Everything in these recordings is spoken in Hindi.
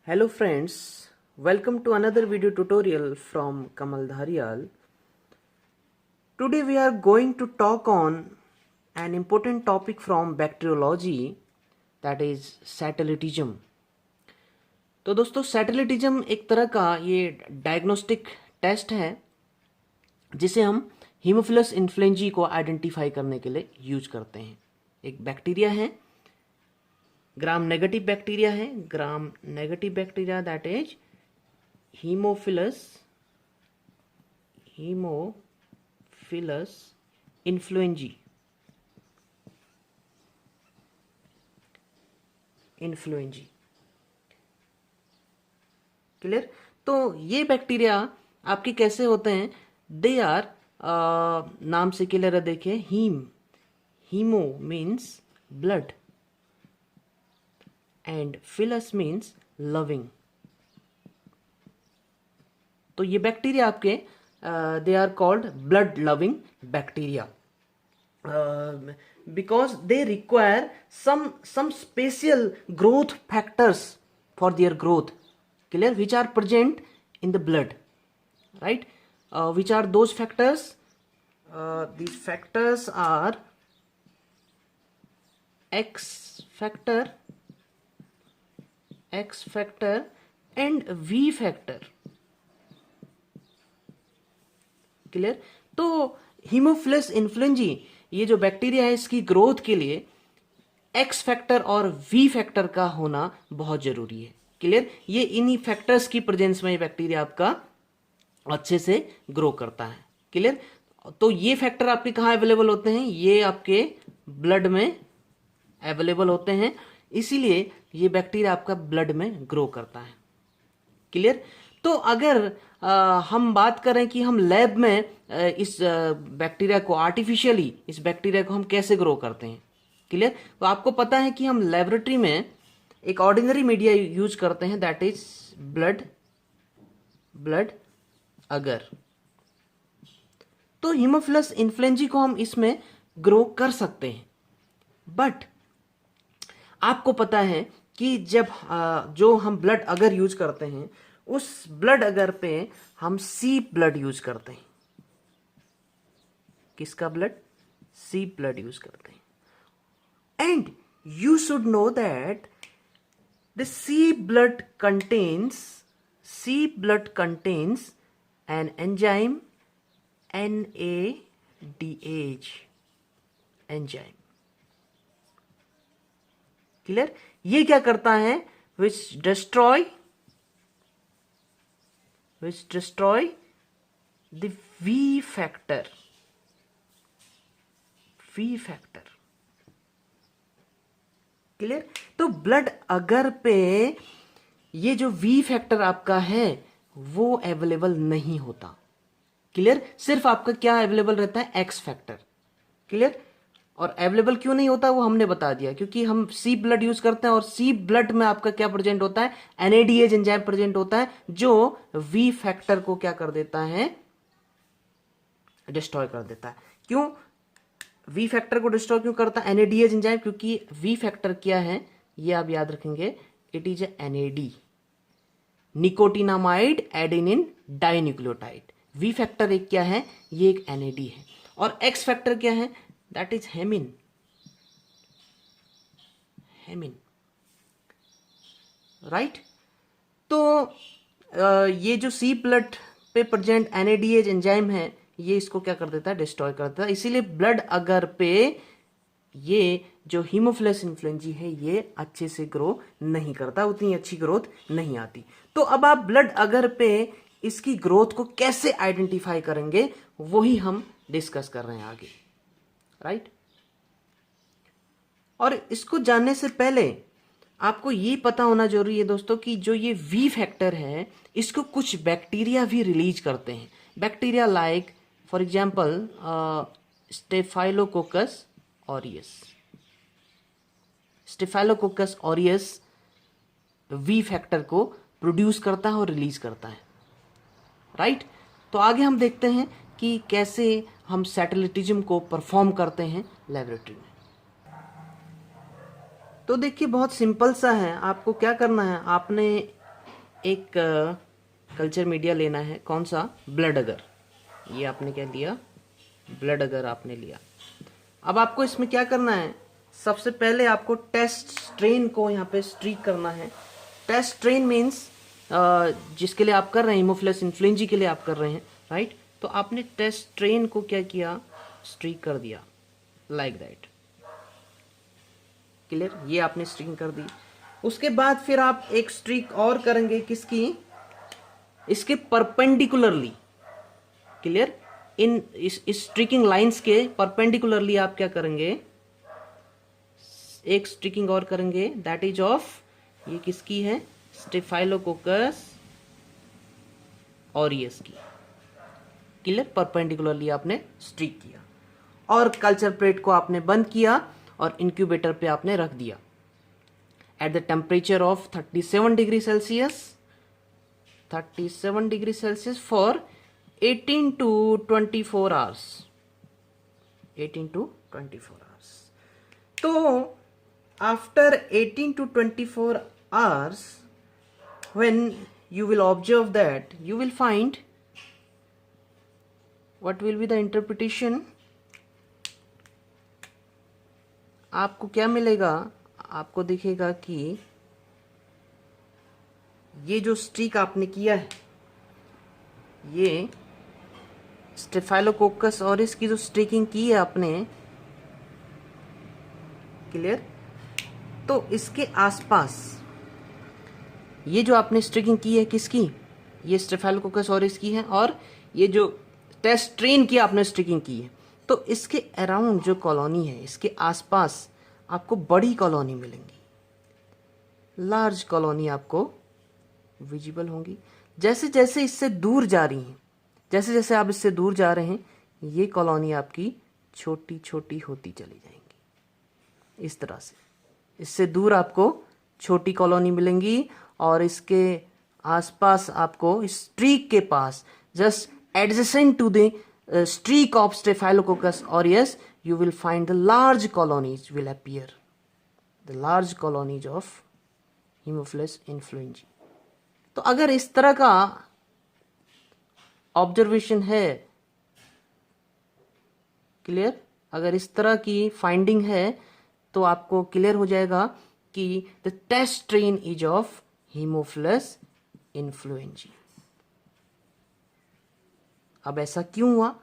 Hello friends, welcome to another video tutorial from Kamal Dharyal. Today we are going to talk on an important topic from bacteriology, that is satellitism. तो दोस्तों सैटेलिटिज्म एक तरह का ये डायग्नोस्टिक टेस्ट है जिसे हम हीमोफिलस इन्फ्लुएंजी को आइडेंटिफाई करने के लिए यूज करते हैं। एक बैक्टीरिया है, gram negative bacteria that is Haemophilus influenzae clear. तो ये बैक्टीरिया आपके कैसे होते हैं? दे आर नाम से क्लियर है, देखिए haemo means blood and philus means loving. तो ये बैक्टीरिया आपके they are called blood loving bacteria because they require some special growth factors for their growth, clear, which are present in the blood, right? Which are those factors? These factors are X factor and V factor, clear. तो हीमोफिलस इन्फ्लुएंजी ये जो बैक्टीरिया है इसकी ग्रोथ के लिए एक्स फैक्टर और वी फैक्टर का होना बहुत जरूरी है, क्लियर। ये इन्हीं फैक्टर्स की प्रेजेंस में ये बैक्टीरिया आपका अच्छे से ग्रो करता है, क्लियर। तो ये फैक्टर आपके कहाँ अवेलेबल होते हैं? ये आपके ब्लड में अवेलेबल होते हैं, इसीलिए ये बैक्टीरिया आपका ब्लड में ग्रो करता है, क्लियर। तो अगर हम बात करें कि हम लैब में इस बैक्टीरिया को आर्टिफिशियली इस बैक्टीरिया को हम कैसे ग्रो करते हैं, क्लियर। तो आपको पता है कि हम लेबोरेटरी में एक ऑर्डिनरी मीडिया यूज करते हैं, दैट इज ब्लड अगर। तो हीमोफिलस इन्फ्लुएंजी को हम इसमें ग्रो कर सकते हैं, बट आपको पता है कि जब जो हम ब्लड अगर यूज करते हैं उस ब्लड अगर पे हम सी ब्लड यूज करते हैं। किसका ब्लड? सी ब्लड यूज करते हैं। And you should know that the C blood contains an enzyme NADH enzyme, clear. ये क्या करता है? Which destroy the V factor, clear. तो ब्लड अगर पे ये जो V फैक्टर आपका है वो अवेलेबल नहीं होता, क्लियर। सिर्फ आपका क्या अवेलेबल रहता है? X factor, clear. और अवेलेबल क्यों नहीं होता वो हमने बता दिया, क्योंकि हम सी ब्लड यूज करते हैं और सी ब्लड में आपका क्या प्रेजेंट होता है? NADH एंजाइम प्रेजेंट होता है जो वी फैक्टर को क्या कर देता है? डिस्ट्रॉय कर देता है। क्यों वी फैक्टर को डिस्ट्रॉय क्यों करता है NADH एंजाइम? क्योंकि वी फैक्टर क्या है ये आप याद रखेंगे, it is NAD, nicotinamide adenine dinucleotide. V factor एक क्या है? ये एक NAD है। और एक्स फैक्टर क्या है? That is hemin, right. तो ये जो सी ब्लड पे प्रेजेंट NADH एंजाइम है ये इसको क्या कर देता है? डिस्ट्रॉय कर देता है। इसीलिए ब्लड अगर पे ये जो हीमोफिलस इन्फ्लुएंजी है ये अच्छे से ग्रो नहीं करता, उतनी अच्छी ग्रोथ नहीं आती। तो अब आप ब्लड अगर पे इसकी ग्रोथ को कैसे आइडेंटिफाई करेंगे वही हम डिस्कस कर रहे हैं आगे, राइट। और इसको जानने से पहले आपको ये पता होना जरूरी है दोस्तों कि जो ये वी फैक्टर है इसको कुछ बैक्टीरिया भी रिलीज करते हैं। Bacteria like for example staphylococcus aureus V factor को प्रोड्यूस करता है और रिलीज करता है, राइट। तो आगे हम देखते हैं कि कैसे हम सैटेलिटिज्म को परफॉर्म करते हैं लेबोरेटरी में। तो देखिए बहुत सिंपल सा है, आपको क्या करना है, आपने एक कल्चर मीडिया लेना है, कौन सा, ब्लड अगर, ये आपने क्या लिया, ब्लड अगर आपने लिया। अब आपको इसमें क्या करना है, सबसे पहले आपको टेस्ट स्ट्रेन को यहाँ पे स्ट्रीक करना है। टेस्ट स्ट्रेन मीन्स जिसके लिए आप कर रहे हैं, हीमोफिलस इन्फ्लुएंजा के लिए आप कर रहे हैं, राइट। तो आपने टेस्ट स्ट्रेन को क्या किया, स्ट्रीक कर दिया, लाइक दैट, क्लियर, ये आपने स्ट्रीक कर दी। उसके बाद फिर आप एक स्ट्रीक और करेंगे, किसकी, इसके परपेंडिकुलरली, क्लियर, इन इस स्ट्रीकिंग लाइंस के परपेंडिकुलरली आप क्या करेंगे, एक स्ट्रीकिंग और करेंगे, दैट इज ऑफ, ये किसकी है, स्टेफाइलोकोकस ऑरियस की, क्लियर, परपेंडिकुलरली आपने स्ट्रीक किया और कल्चर प्लेट को आपने बंद किया और इंक्यूबेटर पे आपने रख दिया at the temperature of 37 degree Celsius, 37 degree Celsius for 18 to 24 hours, 18 to 24 hours. तो after 18 to 24 hours, when you will observe that, you will find what will be the interpretation, आपको क्या मिलेगा, आपको दिखेगा कि ये जो स्ट्रीक आपने किया है, ये स्टेफाइलोकोकस ऑरिस की जो स्ट्रीकिंग की है आपने, क्लियर, तो इसके आसपास ये जो आपने स्ट्रीकिंग की है किसकी, ये स्टेफाइलोकोकस ऑरिस की है, और ये जो टेस्ट स्ट्रेन की आपने स्ट्रीकिंग की है, तो इसके अराउंड जो कॉलोनी है, इसके आसपास आपको बड़ी कॉलोनी मिलेंगी, लार्ज कॉलोनी आपको विजिबल होंगी। जैसे जैसे इससे दूर जा रही हैं, जैसे जैसे आप इससे दूर जा रहे हैं, ये कॉलोनी आपकी छोटी छोटी होती चली जाएंगी, इस तरह से इससे दूर आपको छोटी कॉलोनी मिलेंगी, और इसके आसपास आपको इस स्ट्रीक के पास, just adjacent to the streak of Staphylococcus aureus, you will find the large colonies will appear, the large colonies of Haemophilus influenzae। तो अगर इस तरह का ऑब्जर्वेशन है, क्लियर, अगर इस तरह की फाइंडिंग है, तो आपको क्लियर हो जाएगा कि the test strain is of Haemophilus influenzae। अब ऐसा क्यों हुआ,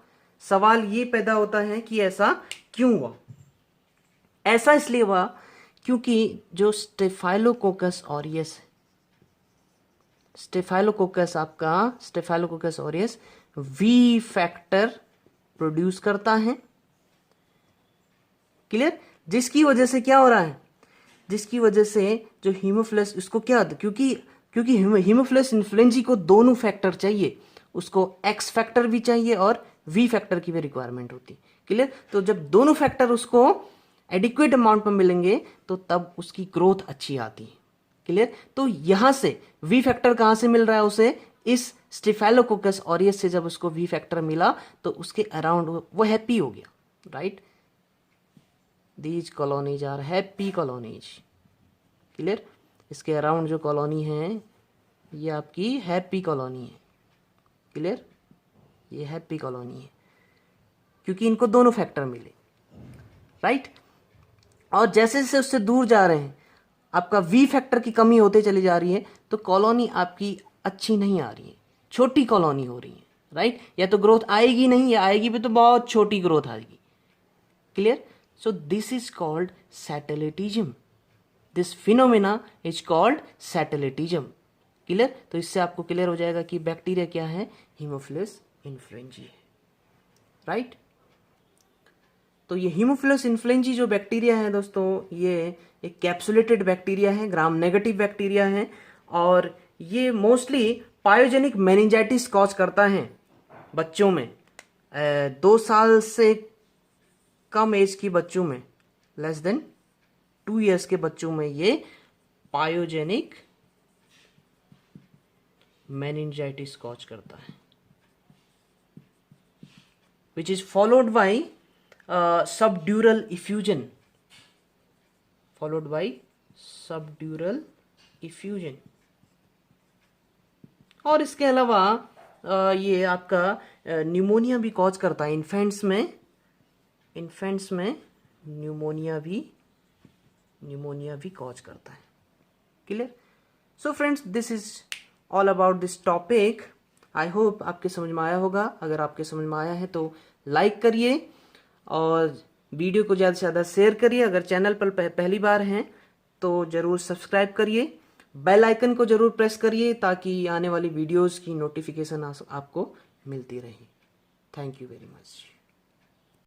सवाल ये पैदा होता है कि ऐसा क्यों हुआ। ऐसा इसलिए हुआ क्योंकि जो स्टेफाइलोकोकस ऑरियस, स्टेफाइलोकोकस आपका, staphylococcus aureus V factor produce करता है, क्लियर, जिसकी वजह से क्या हो रहा है, जिसकी वजह से जो हीमोफिलस, उसको क्या, क्योंकि हीमोफिलस इन्फ्लुएंजा को दोनों फैक्टर चाहिए, उसको एक्स फैक्टर भी चाहिए और वी फैक्टर की भी रिक्वायरमेंट होती, क्लियर। तो जब दोनों फैक्टर उसको एडिक्वेट अमाउंट में मिलेंगे तो तब उसकी ग्रोथ अच्छी आती है, क्लियर। तो यहां से वी फैक्टर कहां से मिल रहा है उसे, इस स्टेफाइलोकोकस ऑरियस से जब उसको वी फैक्टर मिला तो उसके अराउंड वो हैप्पी हो गया, right. These colonies are happy colonies, clear. इसके अराउंड जो कॉलोनी है ये आपकी हैप्पी कॉलोनी है, क्लियर, ये हैप्पी कॉलोनी है क्योंकि इनको दोनों फैक्टर मिले, राइट। और जैसे जैसे उससे दूर जा रहे हैं, आपका वी फैक्टर की कमी होते चली जा रही है, तो कॉलोनी आपकी अच्छी नहीं आ रही है, छोटी कॉलोनी हो रही है, राइट। या तो ग्रोथ आएगी नहीं, या आएगी भी तो बहुत छोटी ग्रोथ आएगी, clear. So this is called satellitism, this phenomena is called satellitism, clear. तो इससे आपको क्लियर हो जाएगा कि बैक्टीरिया क्या है, हीमोफिलस इन्फ्लुएंजा है, राइट। तो ये हीमोफिलस इन्फ्लुएंजा जो बैक्टीरिया है दोस्तों, ये एक कैप्सुलेटेड बैक्टीरिया है, ग्राम नेगेटिव बैक्टीरिया है, और ये मोस्टली पायोजेनिक मेनिंजाइटिस कॉज करता है बच्चों में, 2 साल से कम एज की बच्चों में, लेस देन 2 years के बच्चों में ये पायोजेनिक मेनिंजाइटिस कॉज करता है, which is followed by subdural effusion, followed by subdural effusion, और इसके अलावा ये आपका न्यूमोनिया भी कॉज करता है इन्फेंट्स में न्यूमोनिया भी कॉज करता है। Clear? So friends, this is all about this topic. I hope आपके समझ में आया होगा। अगर आपके समझ में आया है तो लाइक करिए और वीडियो को ज़्यादा से ज़्यादा शेयर करिए। अगर चैनल पर पहली बार हैं तो ज़रूर सब्सक्राइब करिए, बेल आइकन को ज़रूर प्रेस करिए ताकि आने वाली वीडियोस की नोटिफिकेशन आपको मिलती रहे। Thank you very much.